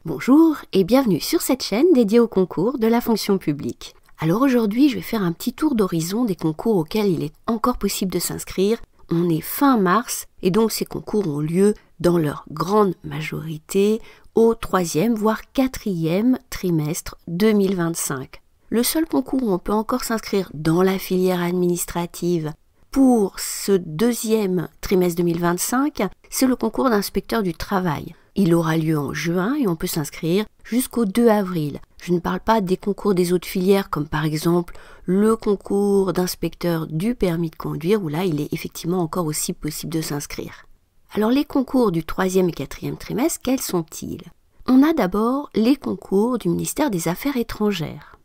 Bonjour et bienvenue sur cette chaîne dédiée aux concours de la fonction publique. Alors aujourd'hui, je vais faire un petit tour d'horizon des concours auxquels il est encore possible de s'inscrire. On est fin mars et donc ces concours ont lieu dans leur grande majorité au 3e voire 4e trimestre 2025. Le seul concours où on peut encore s'inscrire dans la filière administrative pour ce 2e trimestre 2025, c'est le concours d'inspecteur du travail. Il aura lieu en juin et on peut s'inscrire jusqu'au 2 avril. Je ne parle pas des concours des autres filières comme par exemple le concours d'inspecteur du permis de conduire où là il est effectivement encore aussi possible de s'inscrire. Alors les concours du 3e et 4e trimestre, quels sont-ils? On a d'abord les concours du ministère des Affaires étrangères.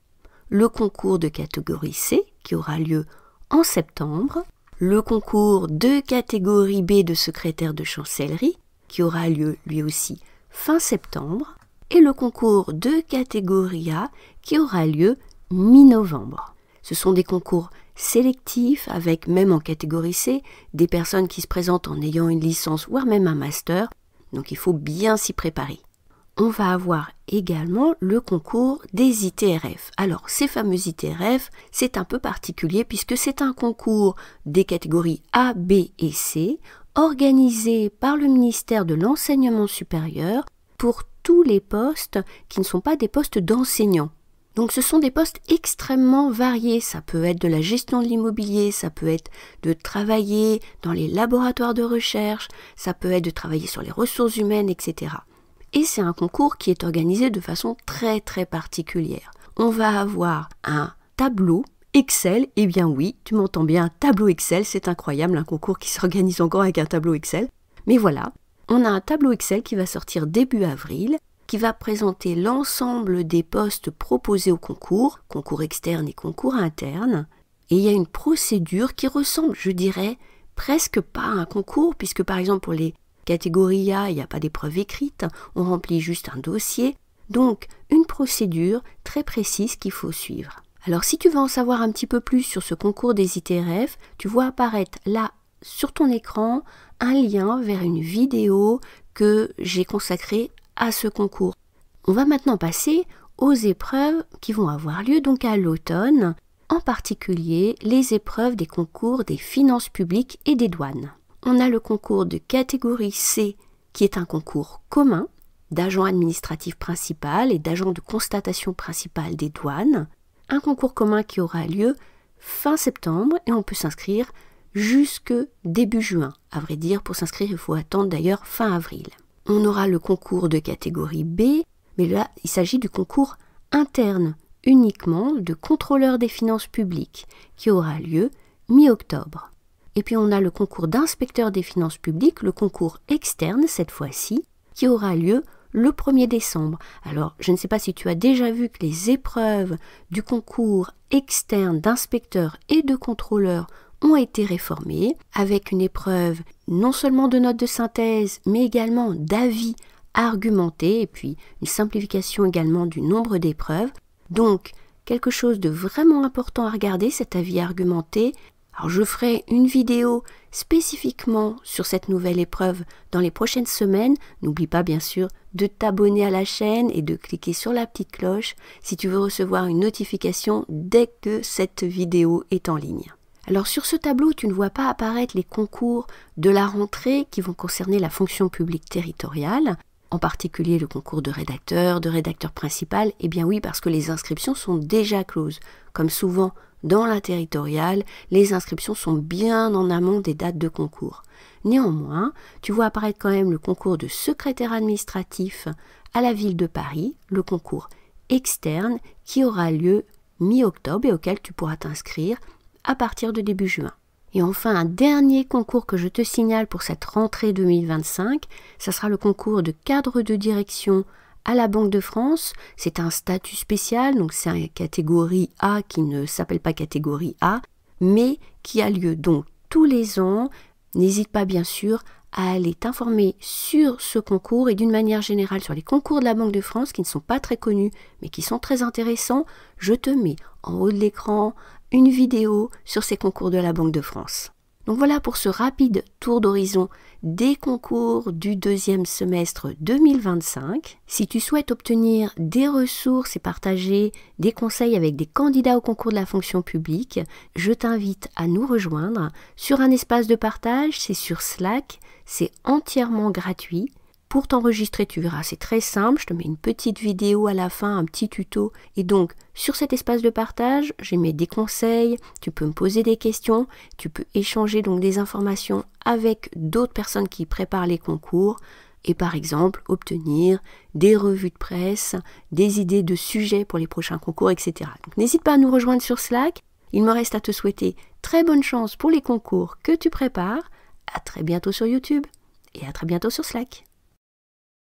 Le concours de catégorie C qui aura lieu en septembre. Le concours de catégorie B de secrétaire de chancellerie qui aura lieu lui aussi fin septembre, et le concours de catégorie A qui aura lieu mi-novembre. Ce sont des concours sélectifs avec, même en catégorie C, des personnes qui se présentent en ayant une licence voire même un master, donc il faut bien s'y préparer. On va avoir également le concours des ITRF. Alors ces fameux ITRF, c'est un peu particulier puisque c'est un concours des catégories A, B et C, organisé par le ministère de l'Enseignement supérieur pour tous les postes qui ne sont pas des postes d'enseignants. Donc ce sont des postes extrêmement variés, ça peut être de la gestion de l'immobilier, ça peut être de travailler dans les laboratoires de recherche, ça peut être de travailler sur les ressources humaines, etc. Et c'est un concours qui est organisé de façon très particulière. On va avoir un tableau Excel, eh bien oui, tu m'entends bien, un tableau Excel, c'est incroyable, un concours qui s'organise encore avec un tableau Excel. Mais voilà, on a un tableau Excel qui va sortir début avril, qui va présenter l'ensemble des postes proposés au concours externe et concours interne. Et il y a une procédure qui ressemble, je dirais, presque pas à un concours, puisque par exemple pour les catégories A, il n'y a pas d'épreuve écrite, on remplit juste un dossier. Donc une procédure très précise qu'il faut suivre. Alors si tu veux en savoir un petit peu plus sur ce concours des ITRF, tu vois apparaître là sur ton écran un lien vers une vidéo que j'ai consacrée à ce concours. On va maintenant passer aux épreuves qui vont avoir lieu donc à l'automne, en particulier les épreuves des concours des finances publiques et des douanes. On a le concours de catégorie C qui est un concours commun d'agent administratif principal et d'agent de constatation principale des douanes. Un concours commun qui aura lieu fin septembre et on peut s'inscrire jusque début juin. À vrai dire, pour s'inscrire, il faut attendre d'ailleurs fin avril. On aura le concours de catégorie B, mais là, il s'agit du concours interne uniquement de contrôleur des finances publiques qui aura lieu mi-octobre. Et puis on a le concours d'inspecteur des finances publiques, le concours externe cette fois-ci, qui aura lieu le 1er décembre. Alors, je ne sais pas si tu as déjà vu que les épreuves du concours externe d'inspecteur et de contrôleur ont été réformées, avec une épreuve non seulement de notes de synthèse, mais également d'avis argumentés, et puis une simplification également du nombre d'épreuves. Donc, quelque chose de vraiment important à regarder, cet avis argumenté. Alors je ferai une vidéo spécifiquement sur cette nouvelle épreuve dans les prochaines semaines. N'oublie pas bien sûr de t'abonner à la chaîne et de cliquer sur la petite cloche si tu veux recevoir une notification dès que cette vidéo est en ligne. Alors sur ce tableau, tu ne vois pas apparaître les concours de la rentrée qui vont concerner la fonction publique territoriale, en particulier le concours de rédacteur principal. Eh bien oui, parce que les inscriptions sont déjà closes. Comme souvent dans la territoriale, les inscriptions sont bien en amont des dates de concours. Néanmoins, tu vois apparaître quand même le concours de secrétaire administratif à la ville de Paris, le concours externe qui aura lieu mi-octobre et auquel tu pourras t'inscrire à partir de début juin. Et enfin, un dernier concours que je te signale pour cette rentrée 2025, ça sera le concours de cadre de direction à la Banque de France. C'est un statut spécial, donc c'est une catégorie A qui ne s'appelle pas catégorie A, mais qui a lieu donc tous les ans. N'hésite pas bien sûr à aller t'informer sur ce concours et d'une manière générale sur les concours de la Banque de France qui ne sont pas très connus mais qui sont très intéressants. Je te mets en haut de l'écran une vidéo sur ces concours de la Banque de France. Donc voilà pour ce rapide tour d'horizon des concours du deuxième semestre 2025. Si tu souhaites obtenir des ressources et partager des conseils avec des candidats au concours de la fonction publique, je t'invite à nous rejoindre sur un espace de partage, c'est sur Slack, c'est entièrement gratuit. Pour t'enregistrer, tu verras, c'est très simple, je te mets une petite vidéo à la fin, un petit tuto. Et donc, sur cet espace de partage, j'ai mis des conseils, tu peux me poser des questions, tu peux échanger donc des informations avec d'autres personnes qui préparent les concours et par exemple, obtenir des revues de presse, des idées de sujets pour les prochains concours, etc. Donc, n'hésite pas à nous rejoindre sur Slack. Il me reste à te souhaiter très bonne chance pour les concours que tu prépares. À très bientôt sur YouTube et à très bientôt sur Slack.